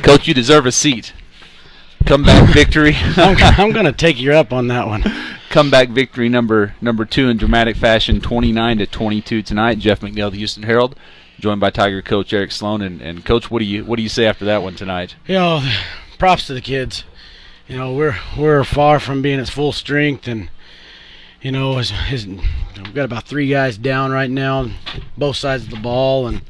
Coach, you deserve a seat. Comeback victory. I'm going to take you up on that one. Comeback victory number 2 in dramatic fashion, 29-22 tonight. Jeff McNeil, the Houston Herald, joined by Tiger coach Eric Sloan. And Coach, what do you say after that one tonight? Props to the kids. We're far from being at full strength, and we've got about 3 guys down right now, both sides of the ball, and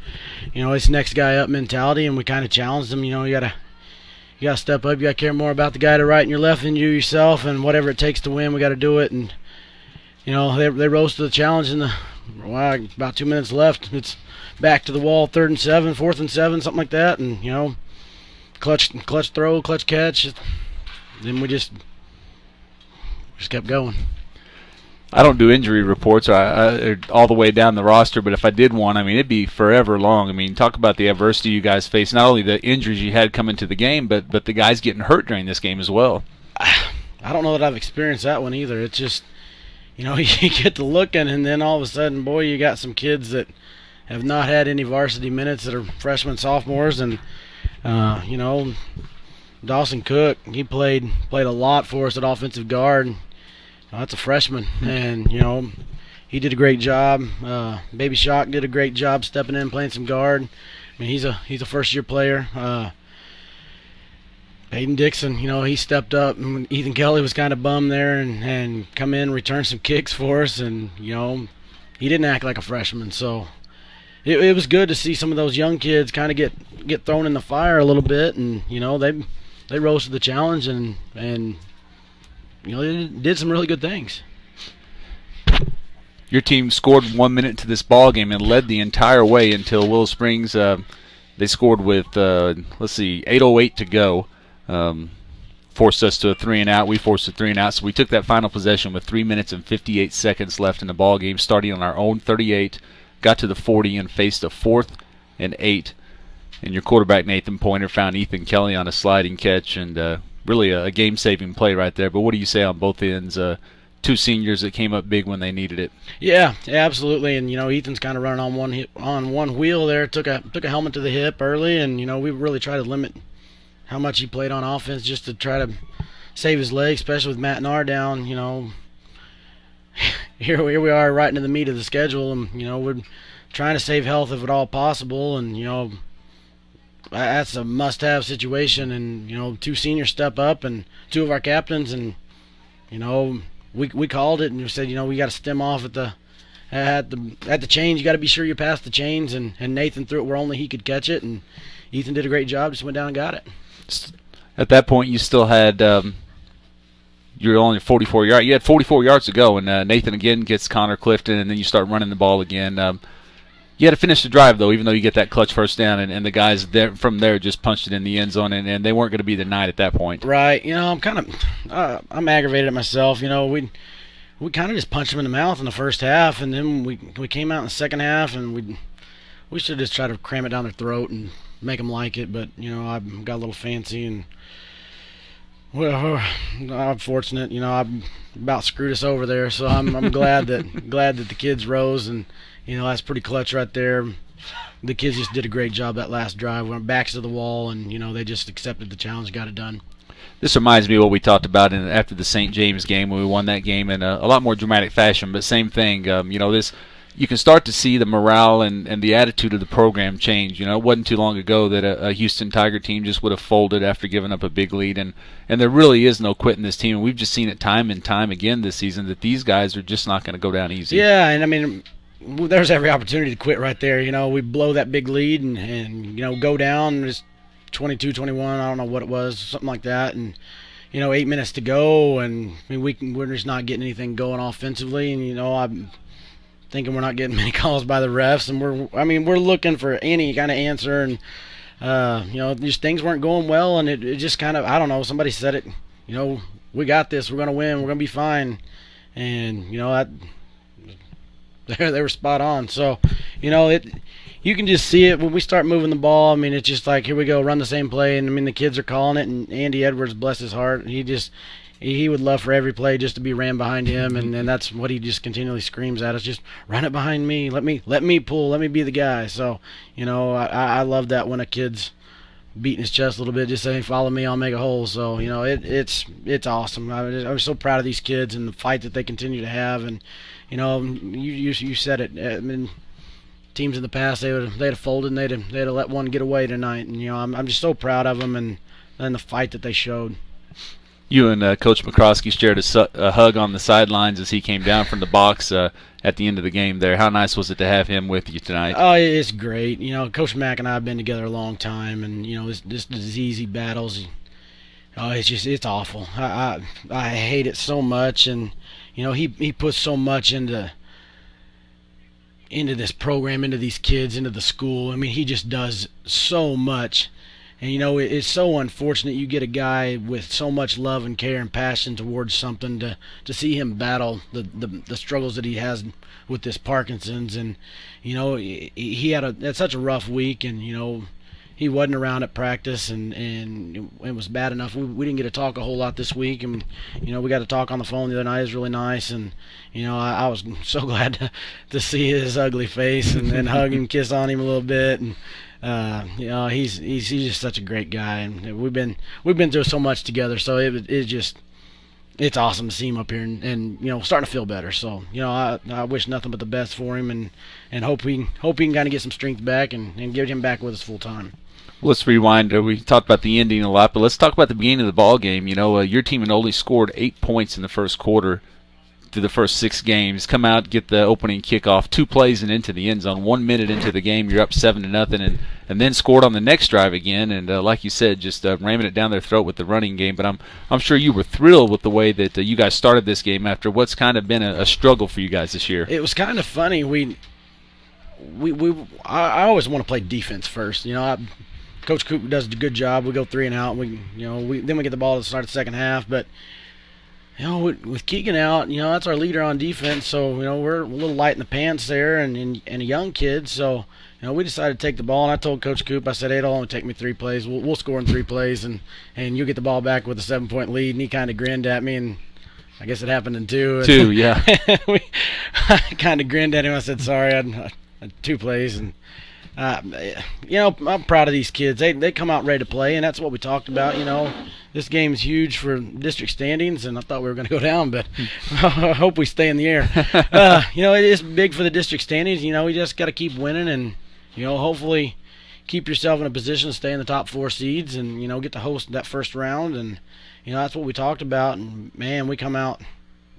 it's next guy up mentality, and we kind of challenged them. You gotta step up. You gotta care more about the guy to right and your left than you yourself, and whatever it takes to win, we gotta do it. And they rose to the challenge in about 2 minutes left. It's back to the wall, 3rd and 7, 4th and 7, something like that, and clutch throw, clutch catch. Then we just kept going. I don't do injury reports all the way down the roster, but if I did one, it'd be forever long. Talk about the adversity you guys faced, not only the injuries you had coming to the game, but the guys getting hurt during this game as well. I don't know that I've experienced that one either. It's just, you get to looking, and then all of a sudden, boy, you got some kids that have not had any varsity minutes that are freshmen, sophomores, and, Dawson Cook, he played a lot for us at offensive guard. That's a freshman, and he did a great job. Baby Shock did a great job stepping in, playing some guard. He's a first-year player. Hayden Dixon, he stepped up. And Ethan Kelly was kind of bummed there and come in, return some kicks for us, and he didn't act like a freshman. So it was good to see some of those young kids kind of get thrown in the fire a little bit, and they rose to the challenge and they did some really good things. Your team scored 1 minute to this ball game and led the entire way until Willow Springs. They scored with 8:08 to go. Forced us to a 3-and-out. We forced a 3-and-out, so we took that final possession with 3 minutes and 58 seconds left in the ball game, starting on our own 38, got to the 40 and faced a 4th and 8. And your quarterback Nathan Pointer found Ethan Kelly on a sliding catch, and really a game-saving play right there. But what do you say on both ends? 2 seniors that came up big when they needed it. Yeah, absolutely. And Ethan's kind of running on one wheel there. Took a helmet to the hip early, and we really tried to limit how much he played on offense just to try to save his legs, especially with Matt Narr down. Here we are right into the meat of the schedule, and we're trying to save health if at all possible, and that's a must-have situation. And 2 seniors step up, and 2 of our captains, and we called it, and we said we got to stem off at the chains. You got to be sure you pass the chains, and Nathan threw it where only he could catch it, and Ethan did a great job. Just went down and got it. At that point, you still had you're only 44 yards. You had 44 yards to go, and Nathan again gets Connor Clifton, and then you start running the ball again. You had to finish the drive, though, even though you get that clutch first down, and the guys there from there just punched it in the end zone, and they weren't going to be denied at that point. Right. I'm aggravated at myself. We kind of just punched them in the mouth in the first half, and then we came out in the second half, and we should just try to cram it down their throat and make them like it. But I got a little fancy, and I'm fortunate. I about screwed us over there, so I'm glad that the kids rose, and that's pretty clutch right there. The kids just did a great job that last drive. Went backs to the wall, and they just accepted the challenge, got it done. This reminds me of what we talked about after the St. James game when we won that game in a lot more dramatic fashion, but same thing. This you can start to see the morale and the attitude of the program change. It wasn't too long ago that a Houston Tiger team just would have folded after giving up a big lead, and there really is no quitting this team. And we've just seen it time and time again this season that these guys are just not going to go down easy. Yeah, and there's every opportunity to quit right there. We blow that big lead and go down just 22-21. I don't know what it was, something like that, and 8 minutes to go, and we're just not getting anything going offensively, and I'm thinking we're not getting many calls by the refs, and we're looking for any kind of answer, and just things weren't going well, and it just kind of, I don't know, somebody said it, we got this, we're gonna win, we're gonna be fine, and they were spot on. So you can just see it when we start moving the ball. It's just like, here we go, run the same play, and the kids are calling it, and Andy Edwards, bless his heart, he would love for every play just to be ran behind him, and that's what he just continually screams at us, just run it behind me, let me pull, let me be the guy. So I love that when a kid's beating his chest a little bit, just saying, "Follow me, I'll make a hole." So it's awesome. I'm so proud of these kids and the fight that they continue to have. And you said it. I mean, teams in the past they'd have folded and they'd have let one get away tonight. And I'm just so proud of them and the fight that they showed. You and Coach McCroskey shared a hug on the sidelines as he came down from the box at the end of the game there. How nice was it to have him with you tonight? Oh, it's great. Coach Mack and I have been together a long time, and this disease he battles. It's awful. I hate it so much, and he puts so much into this program, into these kids, into the school. I mean, he just does so much. And it's so unfortunate you get a guy with so much love and care and passion towards something to see him battle the struggles that he has with this Parkinson's. And he had such a rough week, and he wasn't around at practice, and it was bad enough. We didn't get to talk a whole lot this week, and we got to talk on the phone the other night. It was really nice, and I was so glad to see his ugly face and hug and kiss on him a little bit. And he's just such a great guy, and we've been through so much together. So it's awesome to see him up here and starting to feel better. So I wish nothing but the best for him, and hope he can kind of get some strength back and get him back with us full time. Let's rewind. We talked about the ending a lot, but let's talk about the beginning of the ball game. Your team had only scored 8 points in the first quarter through the first 6 games. Come out, get the opening kickoff, 2 plays and into the end zone. 1 minute into the game, you're up 7-0, and then scored on the next drive again. And like you said, just ramming it down their throat with the running game. But I'm sure you were thrilled with the way that you guys started this game after what's kind of been a struggle for you guys this year. It was kind of funny. I always want to play defense first. Coach Coop does a good job. We go 3 and out. Then we get the ball to start the second half. But with Keegan out, that's our leader on defense. So we're a little light in the pants there, and a young kid. So we decided to take the ball. And I told Coach Coop, I said, "Hey, it'll only take me 3 plays. We'll score in 3 plays, and you'll get the ball back with a 7-point lead." And he kind of grinned at me, and I guess it happened in 2. 2, yeah. I kind of grinned at him. I said, "Sorry, I had 2 plays." And I'm proud of these kids. They come out ready to play, and that's what we talked about. This game's huge for district standings, and I thought we were going to go down, but I hope we stay in the air. It is big for the district standings. We just got to keep winning, and hopefully keep yourself in a position to stay in the top 4 seeds, and get to host that first round. And that's what we talked about. And man, we come out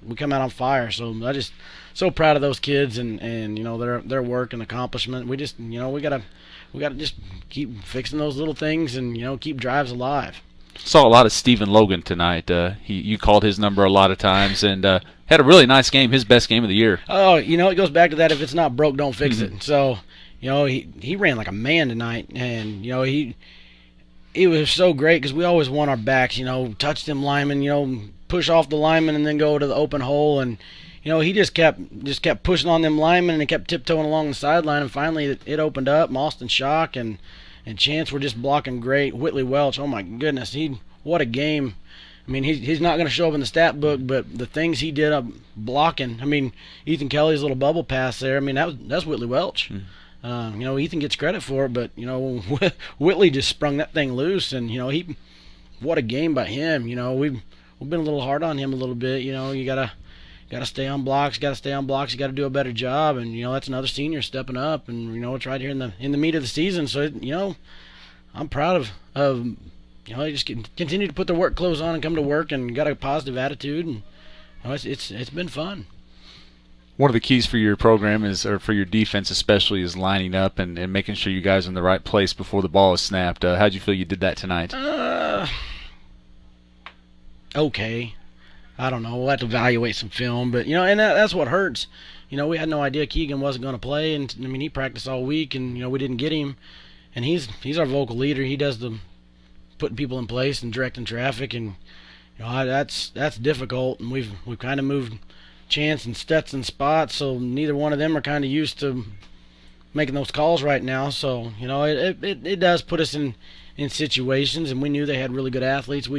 on fire. So I just so proud of those kids and their work and accomplishment. We just we gotta just keep fixing those little things and keep drives alive. Saw a lot of Stephen Logan tonight. You called his number a lot of times and had a really nice game, his best game of the year. Oh, it goes back to that: if it's not broke, don't fix it. So he ran like a man tonight, and it was so great because we always want our backs, touch them linemen, push off the linemen and then go to the open hole. And, he just kept pushing on them linemen and kept tiptoeing along the sideline. And finally it opened up. Austin Shock and Chance were just blocking great. Whitley Welch, oh my goodness, what a game. I mean, he's not going to show up in the stat book, but the things he did up blocking. I mean, Ethan Kelly's little bubble pass there. I mean, that's Whitley Welch. Ethan gets credit for it, but Whitley just sprung that thing loose, and what a game by him. We've been a little hard on him a little bit. You gotta stay on blocks. You gotta do a better job, and that's another senior stepping up, and it's right here in the meat of the season. So I'm proud of they just continue to put their work clothes on and come to work and got a positive attitude, and it's been fun. One of the keys for your program or for your defense especially, is lining up and making sure you guys are in the right place before the ball is snapped. How'd you feel you did that tonight? Okay. I don't know. We'll have to evaluate some film, but and that's what hurts. We had no idea Keegan wasn't going to play, and I mean he practiced all week, and we didn't get him. And he's our vocal leader. He does the putting people in place and directing traffic, and that's difficult. And we've kind of moved Chance and Stetson spots, so neither one of them are kind of used to making those calls right now. So it does put us in situations, and we knew they had really good athletes.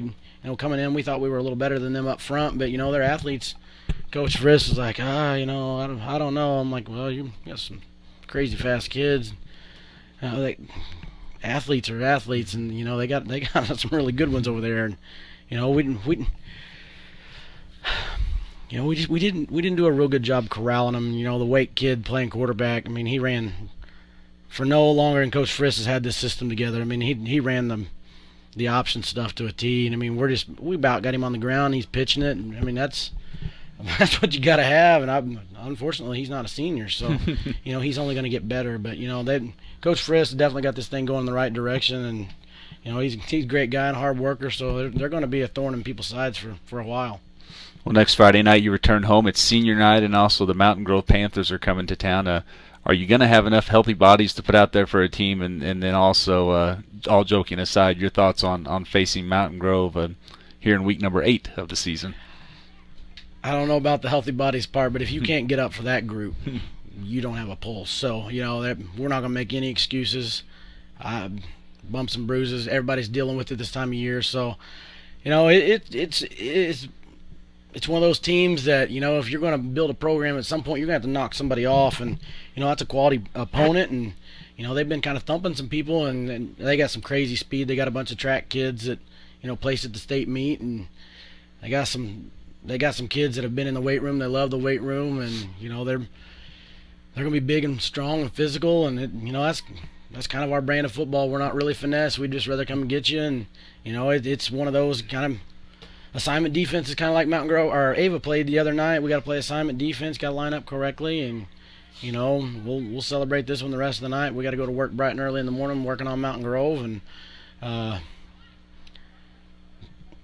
Coming in, we thought we were a little better than them up front, but their athletes. Coach Friss was like, I don't know. I'm like, well, you got some crazy fast kids. athletes are athletes, and they got some really good ones over there, and we didn't do a real good job corralling them. The Wake kid playing quarterback. I mean, he ran for no longer than Coach Friss has had this system together. I mean, he ran the option stuff to a T, and I mean, we about got him on the ground. He's pitching it, and I mean that's what you got to have. And unfortunately, he's not a senior, so he's only going to get better. But Coach Friss definitely got this thing going in the right direction, and he's a great guy and a hard worker. So they're going to be a thorn in people's sides for a while. Well, next Friday night you return home. It's senior night, and also the Mountain Grove Panthers are coming to town. Are you going to have enough healthy bodies to put out there for a team? And then also, all joking aside, your thoughts on facing Mountain Grove here in week number 8 of the season? I don't know about the healthy bodies part, but if you can't get up for that group, you don't have a pulse. So, we're not going to make any excuses. Bumps and bruises, everybody's dealing with it this time of year. So, it's one of those teams that, if you're going to build a program at some point, you're going to have to knock somebody off. And, that's a quality opponent. And, they've been kind of thumping some people, and they got some crazy speed. They got a bunch of track kids that, place at the state meet. And they got some kids that have been in the weight room. They love the weight room. And, they're going to be big and strong and physical. And, that's kind of our brand of football. We're not really finesse. We'd just rather come and get you. And, it's one of those kind of assignment defense is kind of like Mountain Grove or Ava played the other night. We got to play assignment defense, got to line up correctly, and we'll celebrate this one the rest of the night. We got to go to work bright and early in the morning working on Mountain Grove, and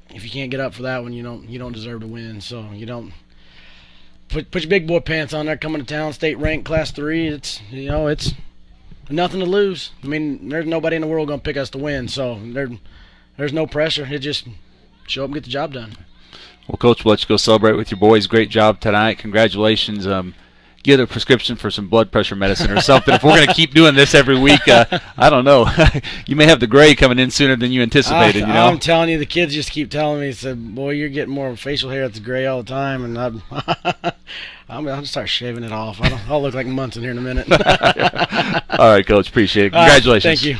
if you can't get up for that one, you don't deserve to win. So you don't put your big boy pants on there. Coming to town, state ranked, class 3. It's nothing to lose. I mean, there's nobody in the world gonna pick us to win, so there's no pressure. It just show up and get the job done. Well, Coach, we'll let you go celebrate with your boys. Great job tonight. Congratulations. Get a prescription for some blood pressure medicine or something. If we're going to keep doing this every week, I don't know. You may have the gray coming in sooner than you anticipated. I'm telling you, the kids just keep telling me, said, "Boy, you're getting more facial hair that's gray all the time," and I'm going to start shaving it off. I'll look like Munson here in a minute. All right, Coach. Appreciate it. Congratulations. Thank you.